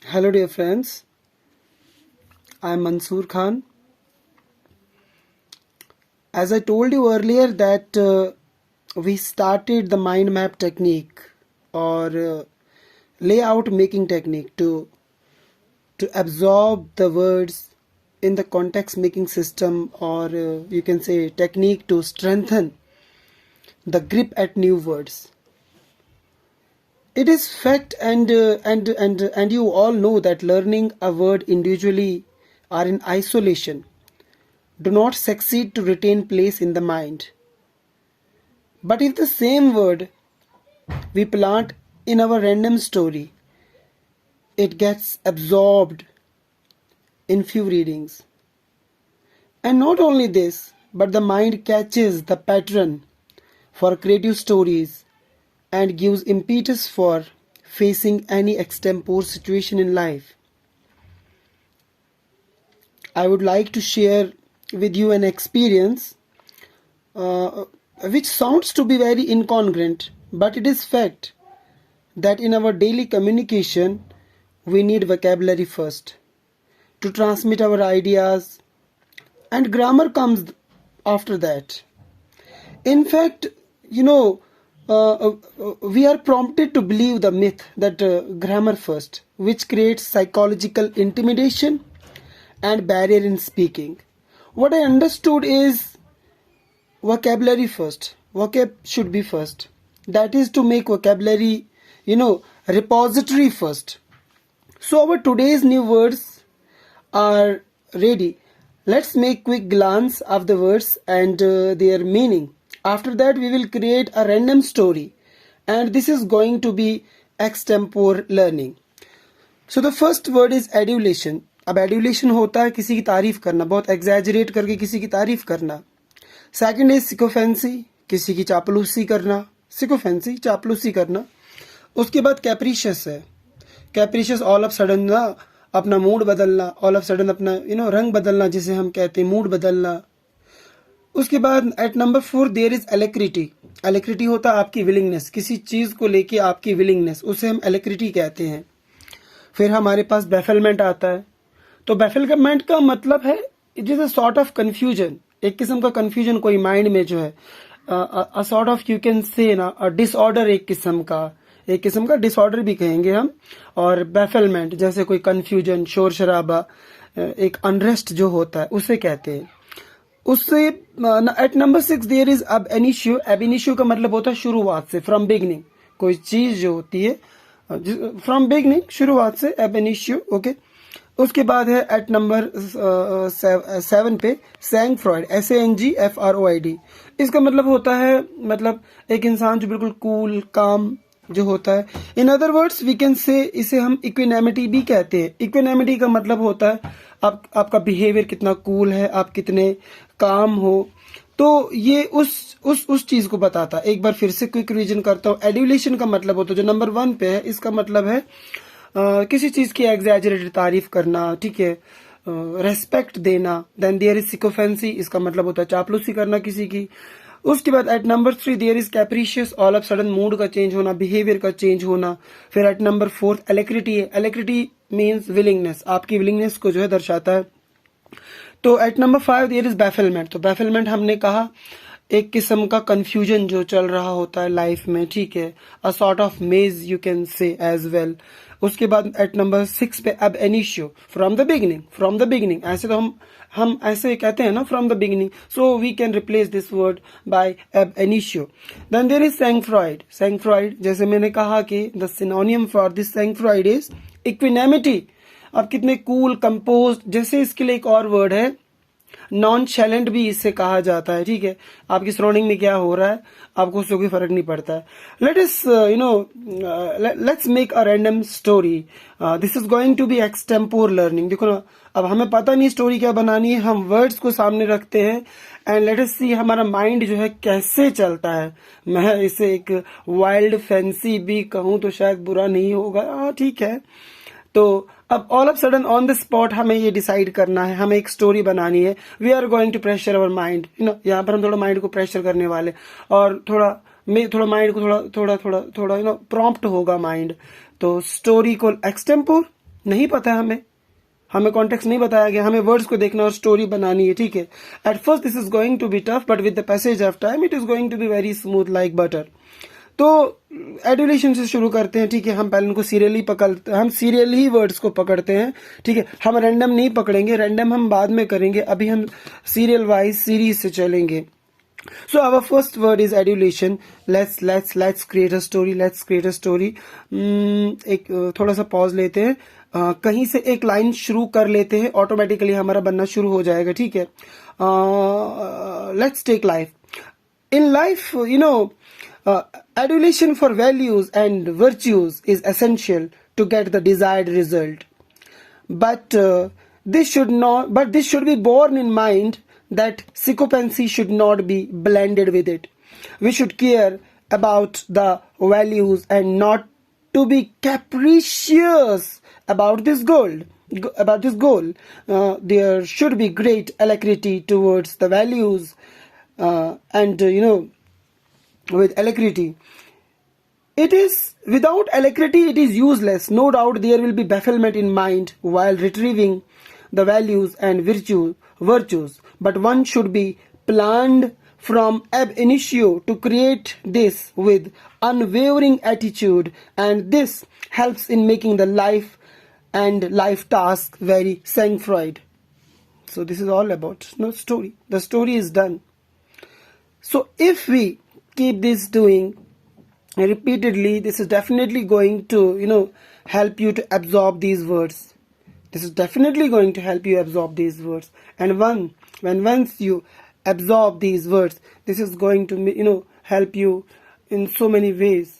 Hello, dear friends. I'm Mansoor Khan. As I told you earlier, that we started the mind map technique or layout making technique to absorb the words in the context making system, or you can say technique to strengthen the grip at new words. It is fact, and you all know that learning a word individually or in isolation do not succeed to retain place in the mind. But if the same word we plant in our random story, it gets absorbed in few readings. And not only this, but the mind catches the pattern for creative stories and gives impetus for facing any extempore situation in life. I would like to share with you an experience which sounds to be very incongruent, but it is fact that in our daily communication we need vocabulary first to transmit our ideas, and grammar comes after that. In fact, you know, we are prompted to believe the myth that grammar first, which creates psychological intimidation and barrier in speaking. What I understood is vocabulary first. Vocab should be first. That is to make vocabulary, repository first. So our today's new words are ready. Let's make quick glance of the words and their meaning. After that we will create a random story, and this is going to be extempore learning. So the first word is adulation. अब adulation होता है किसी की तारीफ करना, बहुत exaggerate करके किसी की तारीफ करना. सेकंड इज सिकोफेंसी, किसी की चापलूसी करना, सिकोफेंसी चापलूसी करना. उसके बाद कैप्रिशियस है. कैप्रिशियस ऑल ऑफ सडन ना अपना मूड बदलना, ऑल ऑफ सडन अपना रंग बदलना, जिसे हम कहते हैं मूड बदलना. उसके बाद एट नंबर 4 देयर इज एलेक्रिटी. एलेक्रिटी होता है आपकी विलिंगनेस, किसी चीज को लेके आपकी विलिंगनेस, उसे हम एलेक्रिटी कहते हैं. फिर हमारे पास बेफलमेंट आता है. तो बेफलमेंट का मतलब है it is a sort of confusion, एक किस्म का कंफ्यूजन कोई माइंड में जो है, a sort of you can से ना डिसऑर्डर, एक किस्म का डिसऑर्डर भी कहेंगे हम. और बेफलमेंट जैसे कोई कंफ्यूजन, शोर शराबा, एक अनरेस्ट जो होता है उसे कहते हैं. उससे एट नंबर 6 देयर इज अब एनिशियो. अब इनिशियो का मतलब होता है शुरुआत से, फ्रॉम बिगनिंग. कोई चीज जो होती है फ्रॉम बिगनिंग, शुरुआत से, अब एनिशियो. ओके. उसके बाद है एट नंबर 7 पे सैंग फ्रॉइड, SANGFROID. इसका मतलब होता है, मतलब एक इंसान जो बिल्कुल कूल काम जो होता है. In other words we can say इसे हम इक्विनेमिटी भी कहते हैं. इक्विनेमिटी का मतलब होता है आपका बिहेवियर कितना कूल है, आप कितने काम हो. तो ये उस चीज को बताता है. एक बार फिर से क्विक रिवीजन करता हूँ. एडुलेशन का मतलब होता है जो नंबर 1 पे है, इसका मतलब है किसी चीज की एग्जैजरेटेड तारीफ करना, ठीक है, रेस्पेक्ट देना. देन देयर इज सिकोफेंसी, इसका मतलब होता है चापलूसी करना किसी की. उसके बाद at number 3 there is capricious, all of sudden mood का चेंज होना, बिहेवियर का चेंज होना. फिर एट नंबर 4 एलेक्रिटी है. एलेक्रिटी मीन्स विलिंगनेस, आपकी विलिंगनेस को जो है दर्शाता है. तो at number 5 there is bafflement. तो बैफलमेंट हमने कहा एक किस्म का कंफ्यूजन जो चल रहा होता है लाइफ में, ठीक है, a sort of maze you can say as well. उसके बाद एट नंबर 6 पे अब एनिशियो, फ्रॉम द बिगिनिंग. ऐसे तो हम ऐसे कहते हैं ना, from the beginning. So we can replace this word by ab initio. Then there is sangfroid. जैसे मैंने कहा कि the synonym for this sangfroid is equanimity. आप कितने कूल, कंपोज. जैसे इसके लिए एक और वर्ड है नॉन शैलेंट भी इससे कहा जाता है, ठीक है. आपकी सराउंडिंग में क्या हो रहा है आपको उससे कोई फर्क नहीं पड़ता है. Let's make a random story. This is going to be extempore learning. देखो ना, अब हमें पता नहीं स्टोरी क्या बनानी है, हम वर्ड्स को सामने रखते हैं एंड लेट अस सी हमारा माइंड जो है कैसे चलता है. मैं इसे एक वाइल्ड फैंसी भी कहूं तो शायद बुरा नहीं होगा, ठीक है. तो अब all of sudden on the spot हमें ये डिसाइड करना है, हमें एक स्टोरी बनानी है. We are going to pressure our mind, यहाँ पर हम थोड़ा माइंड को प्रेशर करने वाले, और थोड़ा माइंड को थोड़ा प्रॉम्प्ट होगा माइंड. तो स्टोरी को एक्सटेम्पोर नहीं पता है हमें कॉन्टेक्स्ट नहीं बताया गया, हमें वर्ड्स को देखना और स्टोरी बनानी है, ठीक है। At first this is going to be tough, but with the passage of time it is going to be very smooth like butter. तो एडुलेशन से शुरू करते हैं, ठीक है। हम पहले उनको हम सीरियल ही वर्ड्स को पकड़ते हैं, ठीक है। हम रैंडम नहीं पकड़ेंगे, रैंडम हम बाद में करेंगे, अभी हम सीरियल वाइज सीरीज से चलेंगे। So our first word is adulation. Let's create a story. Let's create a story. एक थोड़ा सा पॉज लेते हैं, कहीं से एक लाइन शुरू कर लेते हैं, ऑटोमेटिकली हमारा बनना शुरू हो जाएगा, ठीक है। Let's take life. In life, adulation for values and virtues is essential to get the desired result. But this should be borne in mind that sycophancy should not be blended with it. We should care about the values and not to be capricious about this goal. There should be great alacrity towards the values, and with alacrity. Without alacrity it is useless. No doubt there will be bafflement in mind while retrieving the values and virtues, but one should be planned from ab initio to create this with unwavering attitude, and this helps in making the life task very sang-froid. So this is all about story. The story is done. So if we keep this doing repeatedly, this is definitely going to help you to absorb these words. This is definitely going to help you absorb these words. And once you absorb these words, this is going to help you in so many ways.